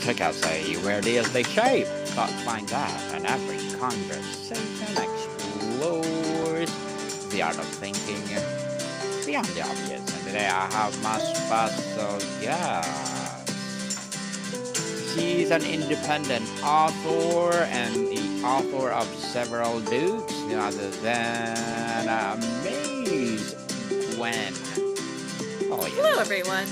electric essay where the essay shape thought find that and every conversation explores the art of thinking beyond the obvious. And today I have my special guest. She's an independent author and the author of several books, none other than Miss Gwen Hello, Tolios. everyone.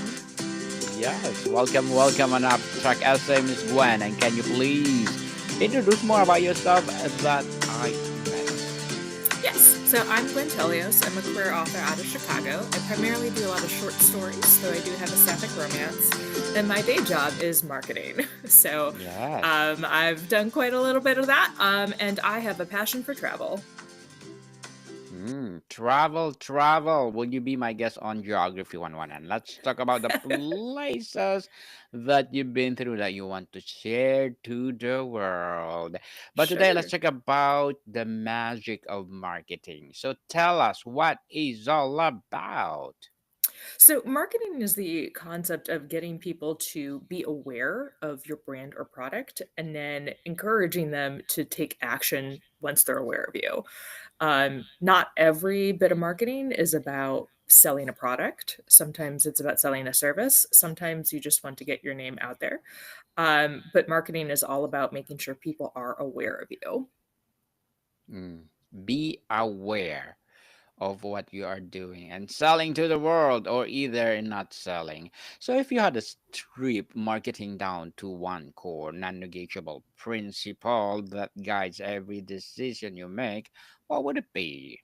Yes, welcome on Abstract Essay, Miss Gwen. And can you please introduce more about yourself that I missed? Yes, so I'm Gwen Tolios. I'm a queer author out of Chicago. I primarily do a lot of short stories, though I do have a sapphic romance. And my day job is marketing. So Yes. I've done quite a little bit of that. And I have a passion for travel. Travel. Will you be my guest on Geography 101? And let's talk about the places that you've been through that you want to share to the world. But today, let's Sure. talk about the magic of marketing. So tell us what is all about. So, marketing is the concept of getting people to be aware of your brand or product and then encouraging them to take action once they're aware of you. Not every bit of marketing is about selling a product. Sometimes it's about selling a service. Sometimes you just want to get your name out there. But marketing is all about making sure people are aware of you. Mm. Be aware of what you are doing and selling to the world, or either not selling. So, if you had to strip marketing down to one core, non negotiable principle that guides every decision you make, what would it be?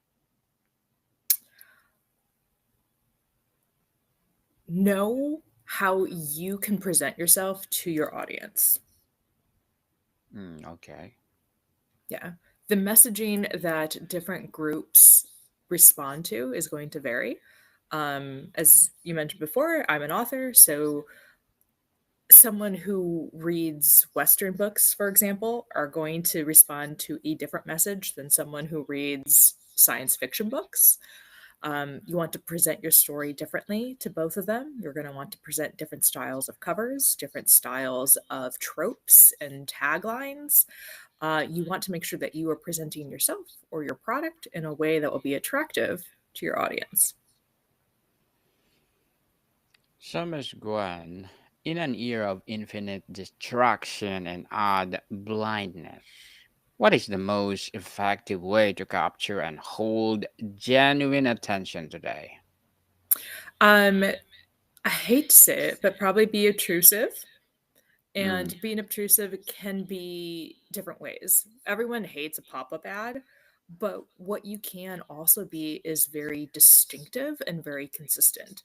Know how you can present yourself to your audience. Okay. Yeah. The messaging that different groups respond to is going to vary. As you mentioned before, I'm an author, so someone who reads Western books, for example, are going to respond to a different message than someone who reads science fiction books. You want to present your story differently to both of them. You're going to want to present different styles of covers, different styles of tropes and taglines. You want to make sure that you are presenting yourself or your product in a way that will be attractive to your audience. So, Miss Gwen, in an era of infinite distraction and odd blindness, what is the most effective way to capture and hold genuine attention today? Um, I hate to say it, but probably be obtrusive. Mm, And being obtrusive can be different ways. Everyone hates a pop up ad, but what you can also be is very distinctive and very consistent.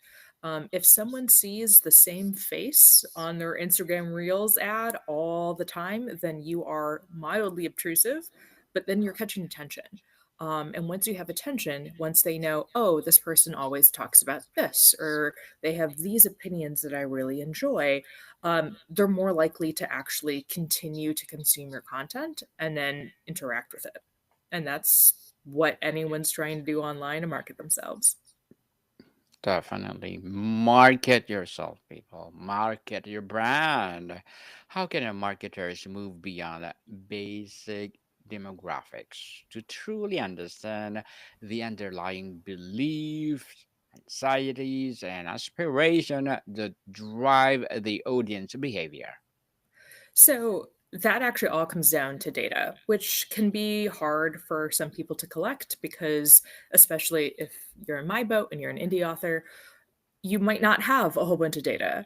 If someone sees the same face on their Instagram Reels ad all the time, then you are mildly obtrusive, but then you're catching attention. And once you have attention, once they know, oh, this person always talks about this, or they have these opinions that I really enjoy, they're more likely to actually continue to consume your content and then interact with it. And that's what anyone's trying to do online to market themselves. definitely. Market yourself, people. Market your brand. How can a marketers move beyond that basic demographics to truly understand the underlying beliefs, anxieties, and aspiration that drive the audience behavior? So that actually all comes down to data, which can be hard for some people to collect because, especially if you're in my boat and you're an indie author, you might not have a whole bunch of data.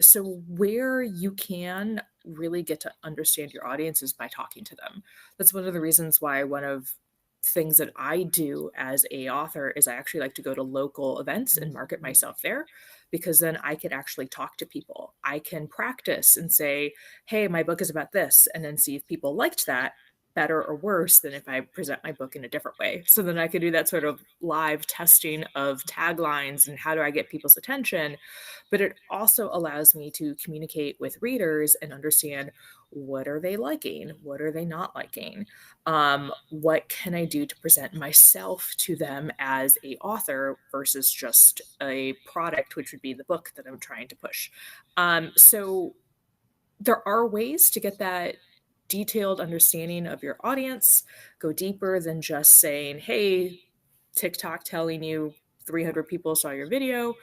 So where you can really get to understand your audience is by talking to them. That's one of the reasons why one of things that I do as a author is I actually like to go to local events and market myself there because then I could actually talk to people. I can practice and say, "Hey, my book is about this," and then see if people liked that better or worse than if I present my book in a different way. So then I could do that sort of live testing of taglines and how do I get people's attention. But it also allows me to communicate with readers and understand what are they liking? What are they not liking? What can I do to present myself to them as a author versus just a product, which would be the book that I'm trying to push. So There are ways to get that detailed understanding of your audience, go deeper than just saying, "Hey, TikTok telling you 300 people saw your video,"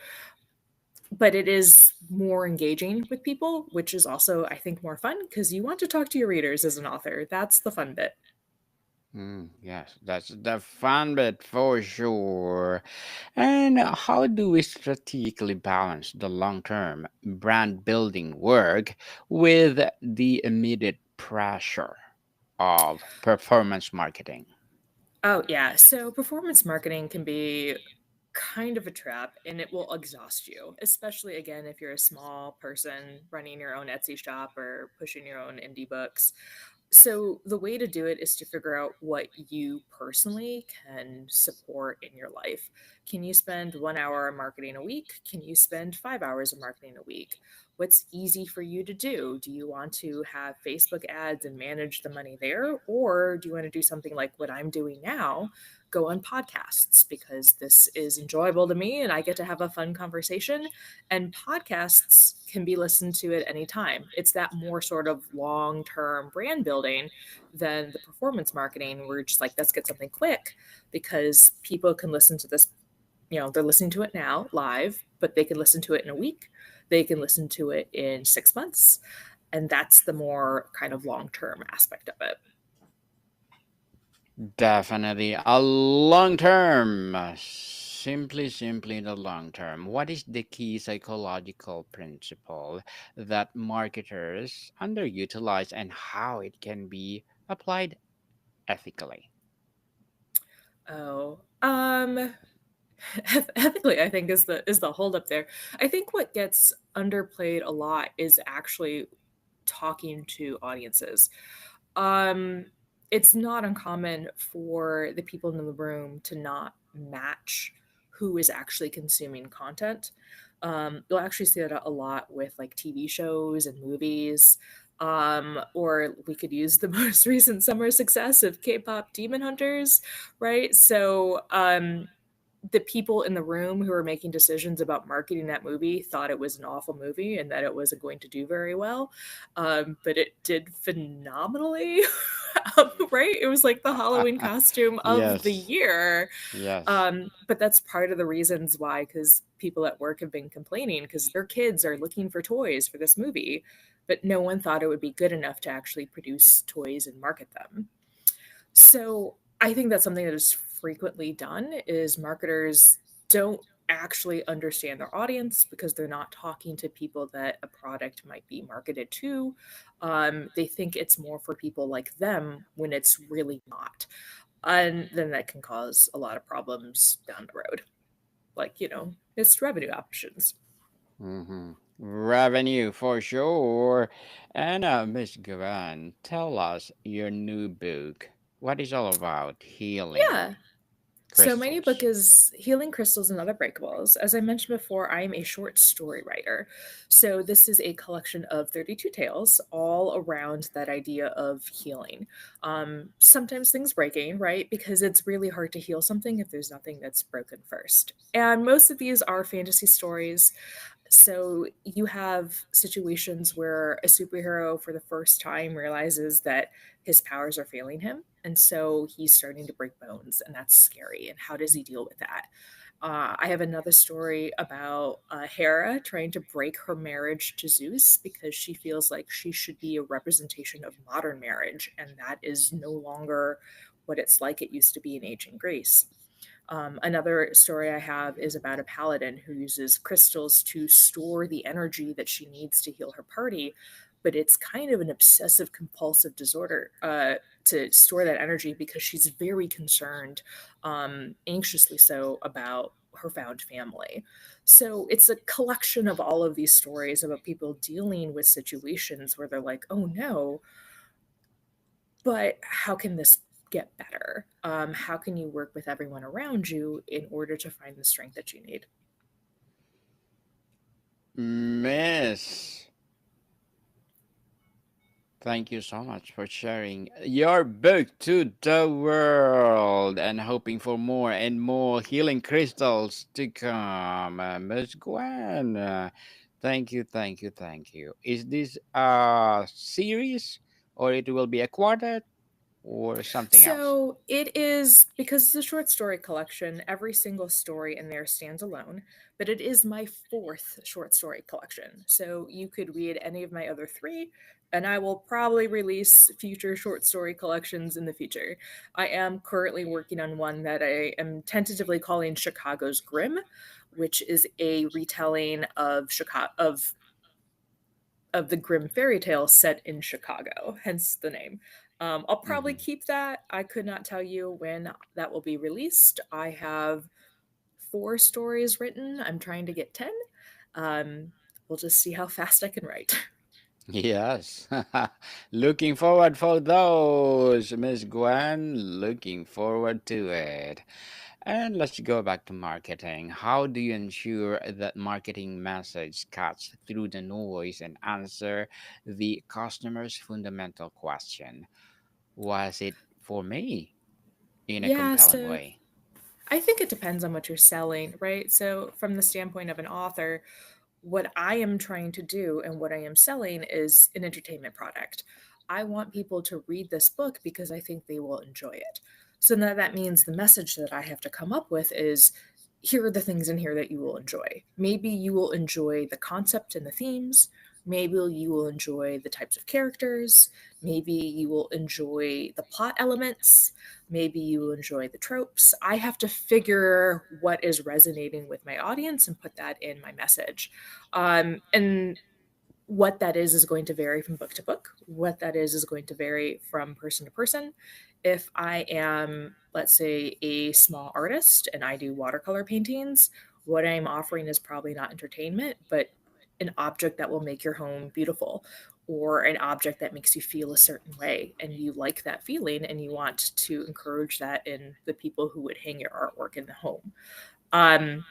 but it is more engaging with people, which is also, I think, more fun because you want to talk to your readers as an author. That's the fun bit. Yes, that's the fun bit for sure. And how do we strategically balance the long term brand building work with the immediate pressure of performance marketing? Oh, yeah. So performance marketing can be kind of a trap and it will exhaust you, especially again if you're a small person running your own Etsy shop or pushing your own indie books. So the way to do it is to figure out what you personally can support in your life. Can you spend 1 hour marketing a week? Can you spend 5 hours of marketing a week? What's easy for you to do? Do you want to have Facebook ads and manage the money there? Or do you want to do something like what I'm doing now? Go on podcasts because this is enjoyable to me and I get to have a fun conversation. And podcasts can be listened to at any time. It's that more sort of long term brand building than the performance marketing. We're just like, let's get something quick because people can listen to this. They're listening to it now live, but they can listen to it in a week. They can listen to it in 6 months. And that's the more kind of long term aspect of it. Definitely a long term. Simply the long term. What is the key psychological principle that marketers underutilize and how it can be applied ethically? Oh, ethically, I think is the holdup there. I think what gets underplayed a lot is actually talking to audiences. Um, it's not uncommon for the people in the room to not match who is actually consuming content. You'll actually see that a lot with like TV shows and movies. Or we could use the most recent summer success of K-pop Demon Hunters, right? So the people in the room who were making decisions about marketing that movie thought it was an awful movie and that it wasn't going to do very well. But it did phenomenally. Right? It was like the Halloween costume of the Yes, year. yes. But that's part of the reasons why, because people at work have been complaining because their kids are looking for toys for this movie, but no one thought it would be good enough to actually produce toys and market them. So I think that's something that is frequently done is marketers don't actually understand their audience because they're not talking to people that a product might be marketed to. They think it's more for people like them when it's really not. And then that can cause a lot of problems down the road, like, missed revenue options. hmm Revenue for sure. And Miss Gwen, tell us your new book. What is all about healing Yeah. So my new book crystals? is Healing Crystals and Other Breakables. As I mentioned before, I am a short story writer. So this is a collection of 32 tales all around that idea of healing. Sometimes things breaking, right? Because it's really hard to heal something if there's nothing that's broken first. And most of these are fantasy stories. So you have situations where a superhero for the first time realizes that his powers are failing him. And so he's starting to break bones, and that's scary. And how does he deal with that? I have another story about Hera trying to break her marriage to Zeus because she feels like she should be a representation of modern marriage, and that is no longer what it's like it used to be in ancient Greece. Another story I have is about a paladin who uses crystals to store the energy that she needs to heal her party, but it's kind of an obsessive compulsive disorder to store that energy because she's very concerned, anxiously so, about her found family. So it's a collection of all of these stories about people dealing with situations where they're like, oh no, but how can this get better? How can you work with everyone around you in order to find the strength that you need? Miss, thank you so much for sharing your book to the world and hoping for more and more healing crystals to come. Miss Gwen, Thank you, thank you, thank you. Is this a series, or it will be a quartet, or something else? So it is because it's a short story collection, every single story in there stands alone, but it is my fourth short story collection. So you could read any of my other three, and I will probably release future short story collections in the future. I am currently working on one that I am tentatively calling Chicago's Grimm, which is a retelling of the Grimm fairy tale set in Chicago, hence the name. I'll probably Hmm. keep that. I could not tell you when that will be released. I have four stories written. I'm trying to get 10. Um, we'll just see how fast I can write. Yes. Looking forward for those, Miss Gwen. Looking forward to it. And let's go back to marketing. How do you ensure that marketing message cuts through the noise and answer the customer's fundamental question? Was it for me in a Yeah, compelling so way? I think it depends on what you're selling, right? So, from the standpoint of an author, what I am trying to do and what I am selling is an entertainment product. I want people to read this book because I think they will enjoy it. So now that means the message that I have to come up with is here are the things in here that you will enjoy. Maybe you will enjoy the concept and the themes. Maybe you will enjoy the types of characters. Maybe you will enjoy the plot elements. Maybe you will enjoy the tropes. I have to figure what is resonating with my audience and put that in my message. And what that is going to vary from book to book. What that is going to vary from person to person. If I am, let's say, a small artist and I do watercolor paintings, what I'm offering is probably not entertainment, but an object that will make your home beautiful, or an object that makes you feel a certain way and you like that feeling and you want to encourage that in the people who would hang your artwork in the home. Um,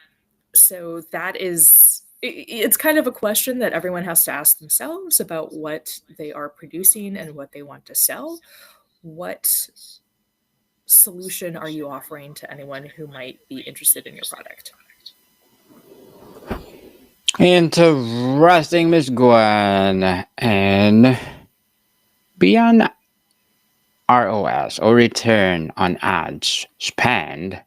so that is it's kind of a question that everyone has to ask themselves about what they are producing and what they want to sell. What solution are you offering to anyone who might be interested in your product? Interesting, Miss Gwen. And beyond ROS, or return on ads spend,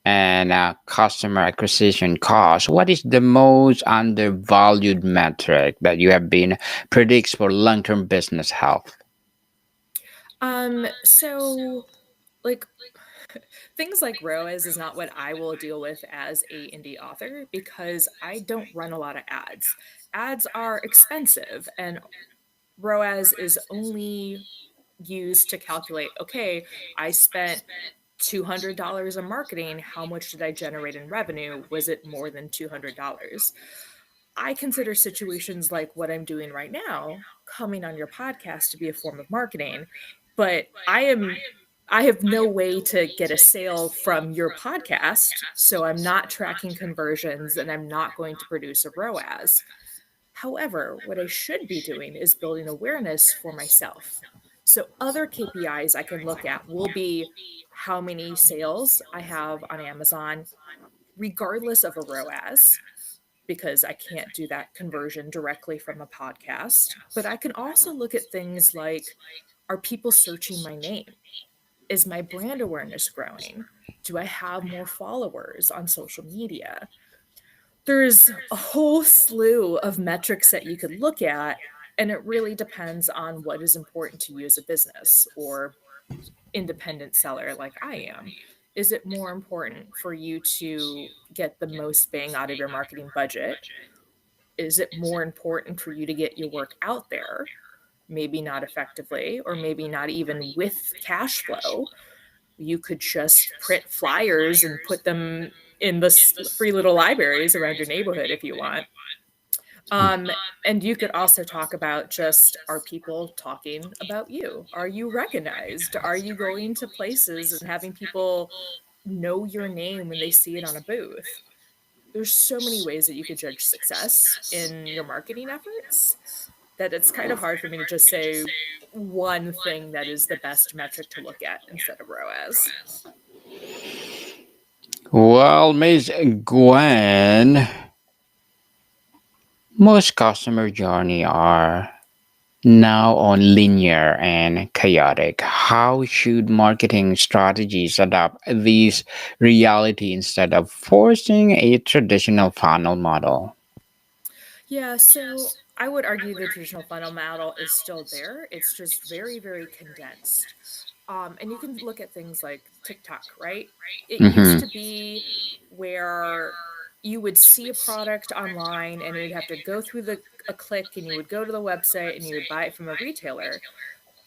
and customer acquisition cost, what is the most undervalued metric that you have been predicts for long-term business health? So like things like ROAS is not what I will deal with as a indie author because I don't run a lot of ads. Ads are expensive and ROAS is only used to calculate, okay, I spent $200 on marketing. How much did I generate in revenue? Was it more than $200? I consider situations like what I'm doing right now, coming on your podcast, to be a form of marketing, but I have no way to get a sale from your podcast, so I'm not tracking conversions and I'm not going to produce a ROAS. However, what I should be doing is building awareness for myself. So, other KPIs I can look at will be how many sales I have on Amazon, regardless of a ROAS, because I can't do that conversion directly from a podcast. But I can also look at things like, are people searching my name? Is my brand awareness growing? Do I have more followers on social media? There's a whole slew of metrics that you could look at, and it really depends on what is important to you as a business or independent seller like I am. Is it more important for you to get the most bang out of your marketing budget? Is it more important for you to get your work out there? Maybe not effectively, or maybe not even with cash flow. You could just print flyers and put them in the free little libraries around your neighborhood if you want. Um, and you could also talk about just, are people talking about you? Are you recognized? Are you going to places and having people know your name when they see it on a booth? There's so many ways that you could judge success in your marketing efforts that it's kind of hard for me to just say one thing that is the best metric to look at instead of ROAS. Well, Miss Gwen, Most customer journey are now on linear and chaotic. How should marketing strategies adapt these reality instead of forcing a traditional funnel model? Yeah, so I would argue the traditional funnel model is still there. It's just very, very condensed. And you can look at things like TikTok, right? It used Mm-hmm. to be where you would see a product online and you'd have to go through the a click and you would go to the website and you would buy it from a retailer.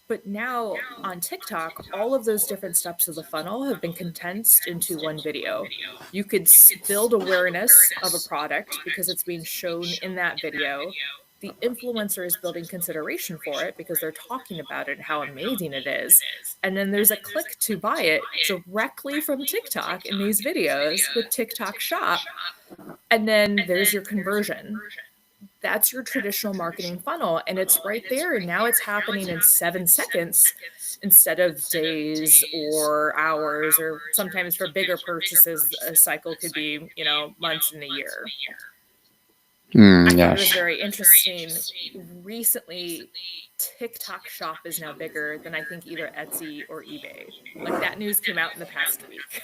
But now on TikTok, all of those different steps of the funnel have been condensed into one video. You could build awareness of a product because it's being shown in that video. The influencer is building consideration for it because they're talking about it and how amazing it is. And then there's a click to buy it directly from TikTok in these videos with TikTok Shop. And then there's your conversion. That's your traditional marketing funnel, and it's right there, and now it's happening in 7 seconds instead of days or hours, or sometimes for bigger purchases a cycle could be, months and a year. I thought it was Yes. very interesting. Recently, TikTok Shop is now bigger than I think either Etsy or eBay. Like, that news came out in the past week.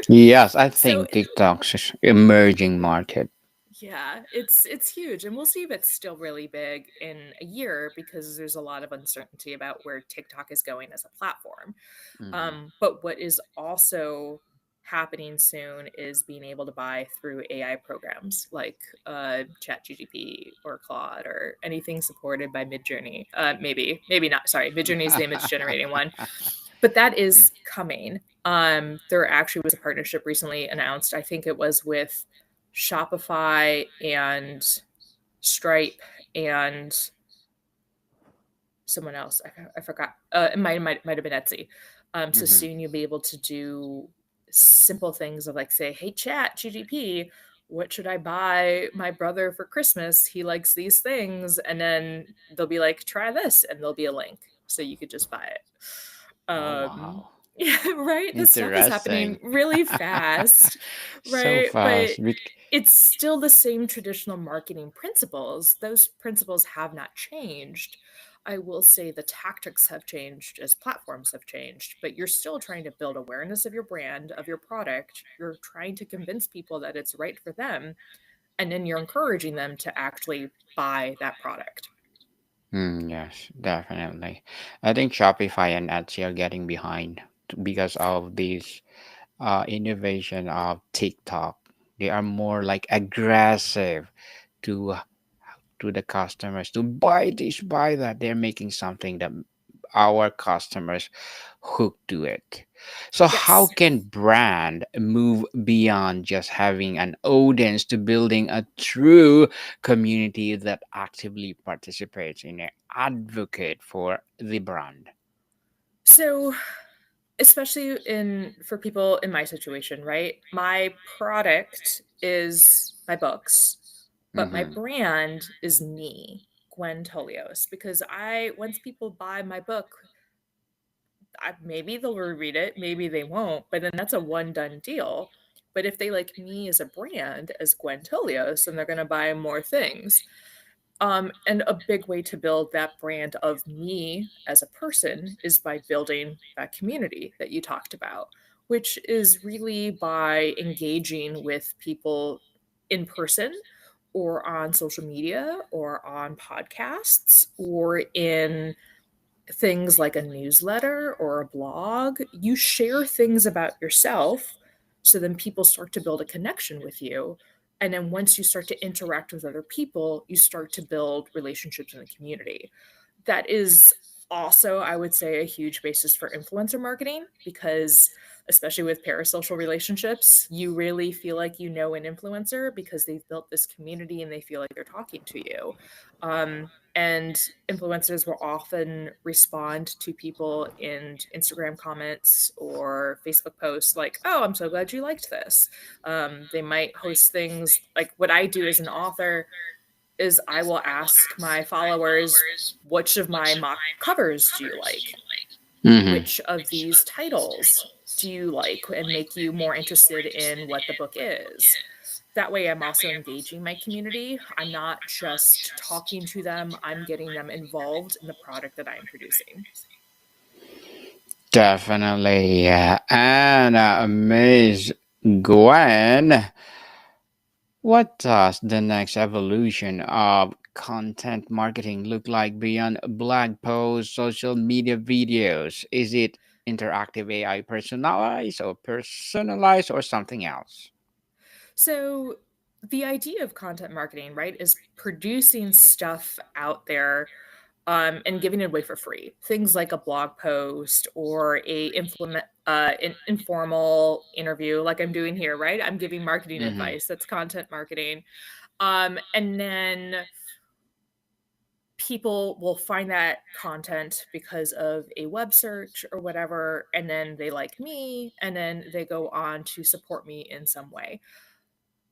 Yes, I So think TikTok's emerging market. yeah, it's huge, and we'll see if it's still really big in a year because there's a lot of uncertainty about where TikTok is going as a platform. Mm-hmm. But what is also happening soon is being able to buy through AI programs like ChatGPT or Claude or anything supported by Midjourney. Maybe not. Sorry, Midjourney is the image generating one, but that is coming. There actually was a partnership recently announced. I think it was with Shopify and Stripe and someone else. I forgot. It might have been Etsy. So Mm-hmm. soon you'll be able to do simple things of like say, "Hey, Chat GDP, what should I buy my brother for Christmas? He likes these things," and then they'll be like, "Try this," and there'll be a link, so you could just buy it. Oh wow. Yeah, right. This stuff is happening Interesting. really fast, So right? But fast. it's still the same traditional marketing principles. Those principles have not changed. I will say the tactics have changed as platforms have changed, but you're still trying to build awareness of your brand, of your product. You're trying to convince people that it's right for them, and then you're encouraging them to actually buy that product. Yes, definitely. I think Shopify and Etsy are getting behind because of this innovation of TikTok. They are more like aggressive to the customers to buy this, buy that. They're making something that our customers hook to it. So how Yes. can brand move beyond just having an audience to building a true community that actively participates in an advocate for the brand? So, especially in for people in my situation, right? My product is my books, but my Mm-hmm. brand is me, Gwen Tolios, because I once people buy my book, maybe they'll reread it, maybe they won't, but then that's a one done deal. But if they like me as a brand, as Gwen Tolios, then they're going to buy more things. And a big way to build that brand of me as a person is by building that community that you talked about, which is really by engaging with people in person or on social media or on podcasts or in things like a newsletter or a blog. You share things about yourself so then people start to build a connection with you. And then once you start to interact with other people, you start to build relationships in the community. That is also, I would say, a huge basis for influencer marketing because, especially with parasocial relationships, you really feel like you know an influencer because they've built this community and they feel like they're talking to you. And influencers will often respond to people in Instagram comments or Facebook posts like, "Oh, I'm so glad you liked this." They might host things like what I do as an author is I will ask my followers, which of my mock covers do you like? Mm-hmm. Which of these titles do you like and make you more interested in what the book is? that way I'm also engaging my community. I'm not just talking to them, I'm getting them involved in the product that I'm producing. Definitely. And Ms. Gwen, what does the next evolution of content marketing look like beyond blog posts, social media videos? Is it interactive AI personalized or something else? So, the idea of content marketing, right, is producing stuff out there and giving it away for free. Things like a blog post or an informal interview, like I'm doing here, right? I'm giving marketing Mm-hmm. advice. That's content marketing. And then people will find that content because of a web search or whatever, and then they like me, and then they go on to support me in some way.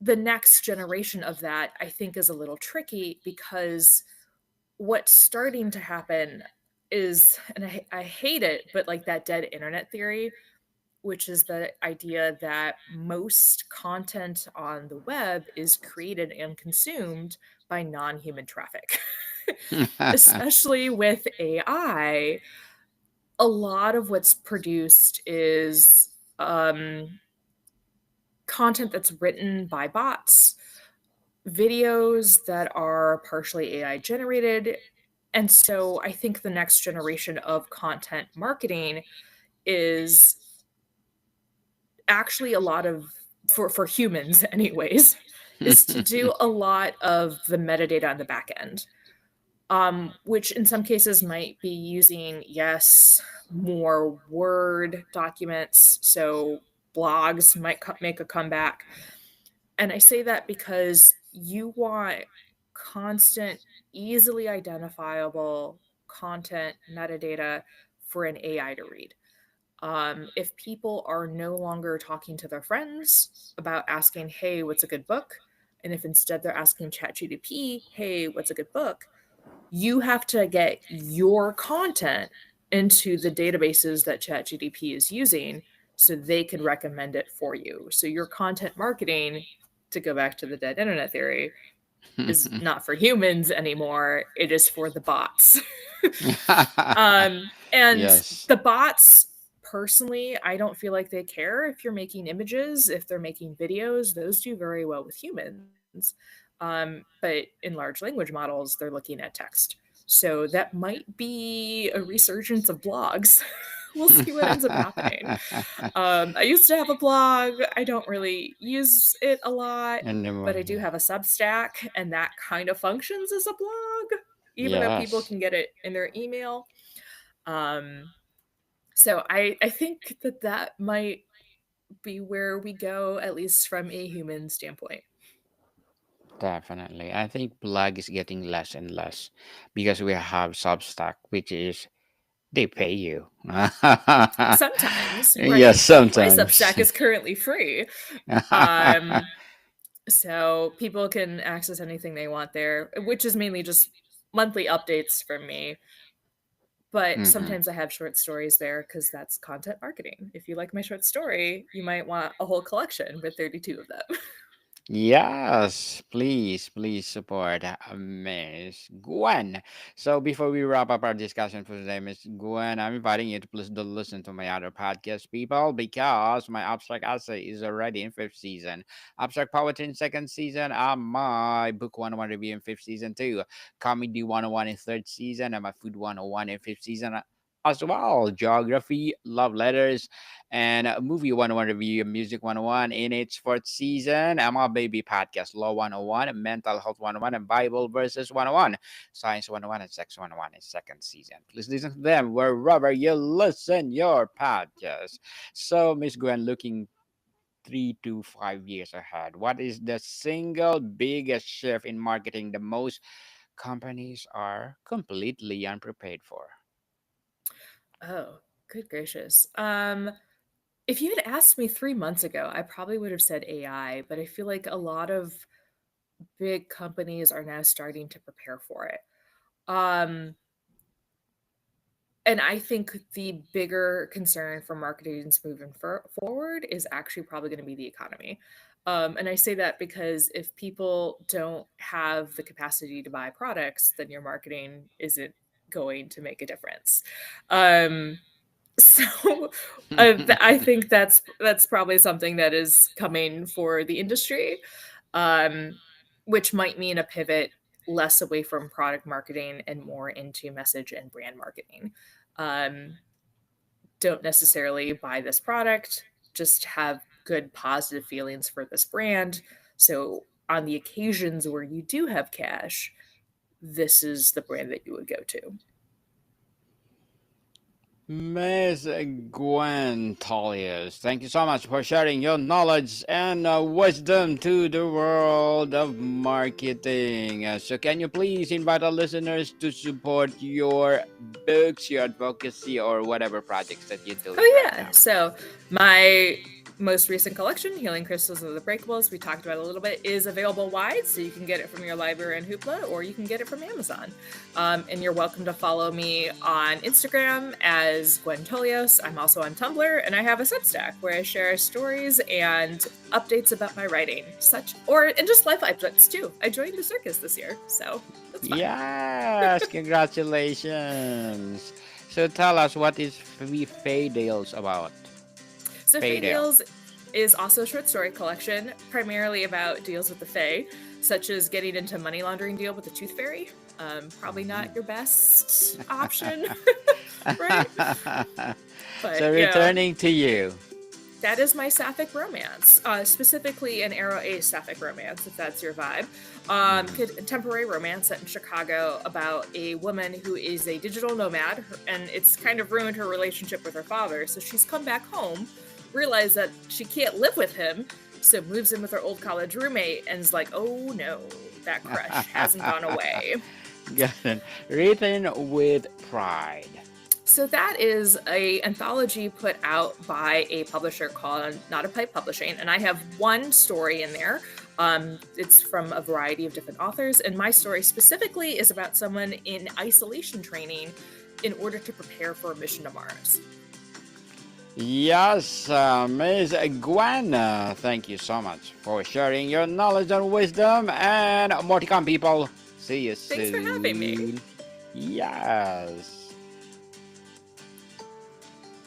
The next generation of that, I think, is a little tricky because what's starting to happen is, and I hate it, but like that dead internet theory, which is the idea that most content on the web is created and consumed by non human traffic. Especially with AI, a lot of what's produced is content that's written by bots, videos that are partially AI generated. And so I think the next generation of content marketing is actually a lot of, for humans anyways, is to do a lot of the metadata on the back end. Which in some cases might be using, yes, more Word documents. So blogs might make a comeback. And I say that because you want constant, easily identifiable content metadata for an AI to read. If people are no longer talking to their friends about asking, hey, what's a good book? And if instead they're asking ChatGPT, hey, what's a good book? You have to get your content into the databases that ChatGPT is using so they can recommend it for you. So your content marketing, to go back to the dead internet theory, is not for humans anymore. It is for the bots. And Yes, the bots, personally, I don't feel like they care if you're making images, if they're making videos, those do very well with humans. But in large language models, they're looking at text. So that might be a resurgence of blogs. We'll see what ends up happening. I used to have a blog. I don't really use it a lot, and but I do have a Substack, and that kind of functions as a blog, even though people yes, can get it in their email. Um, so I think that that might be where we go, at least from a human standpoint. definitely. I think blog is getting less and less because we have Substack, which is they pay you. Sometimes, Yes, right? My sometimes. Substack is currently free. Um, so people can access anything they want there, which is mainly just monthly updates from me. But Hmm. sometimes I have short stories there because that's content marketing. If you like my short story, you might want a whole collection with 32 of them. Yes, please support Miss Gwen. So before we wrap up our discussion for today, Miss Gwen, I'm inviting you to please do listen to my other podcast, people, because my abstract essay is already in fifth season. Abstract poetry in second season, my book 101 review in fifth season too. Comedy 101 in third season, and my food 101 in fifth season as well. Geography, love letters, and Movie 101 Review, Music 101 in its fourth season, Emma Baby Podcast, Law 101, Mental Health 101, and Bible Verses 101, Science 101, and Sex 101 in second season. Please listen to them wherever you listen your podcast. So, Miss Gwen, looking 3 to 5 years ahead, what is the single biggest shift in marketing the most companies are completely unprepared for? Oh, good gracious. If you had asked me 3 months ago, I probably would have said AI, but I feel like a lot of big companies are now starting to prepare for it. Um, and I think the bigger concern for marketers moving forward is actually probably going to be the economy. And I say that because if people don't have the capacity to buy products, then your marketing isn't going to make a difference. Um, so I think that's probably something that is coming for the industry, um, which might mean a pivot less away from product marketing and more into message and brand marketing. Um, don't necessarily buy this product, just have good positive feelings for this brand. So on the occasions where you do have cash, this is the brand that you would go to. Miss Gwen Tolios, thank you so much for sharing your knowledge and wisdom to the world of marketing. So, can you please invite our listeners to support your books, your advocacy, or whatever projects that you're doing Oh right yeah. now? So my most recent collection, Healing Crystals of the Breakables, we talked about a little bit, is available wide. So you can get it from your library in Hoopla or you can get it from Amazon. And you're welcome to follow me on Instagram as Gwen Tolios. I'm also on Tumblr and I have a Substack where I share stories and updates about my writing, and just life updates too. I joined the circus this year, so that's fun. Yes, congratulations. So, tell us what is Free Faydales about? So Fae Faydale. Deals is also a short story collection, primarily about deals with the Fae, such as getting into money laundering deal with the Tooth Fairy. Probably not your best option, right? So, But returning to you. that is my sapphic romance, specifically an Arrow Ace sapphic romance, if that's your vibe. Contemporary romance set in Chicago about a woman who is a digital nomad, and it's kind of ruined her relationship with her father. So she's come back home, realized that she can't live with him, so moves in with her old college roommate, and is like, oh no, that crush hasn't gone away. Got it. Written with pride. So that is a anthology put out by a publisher called Not a Pipe Publishing, and I have one story in there. It's from a variety of different authors, and my story specifically is about someone in isolation training in order to prepare for a mission to Mars. Yes, Ms. Gwen, thank you so much for sharing your knowledge and wisdom, and more to come, people. See you soon. Thanks for having me. Yes.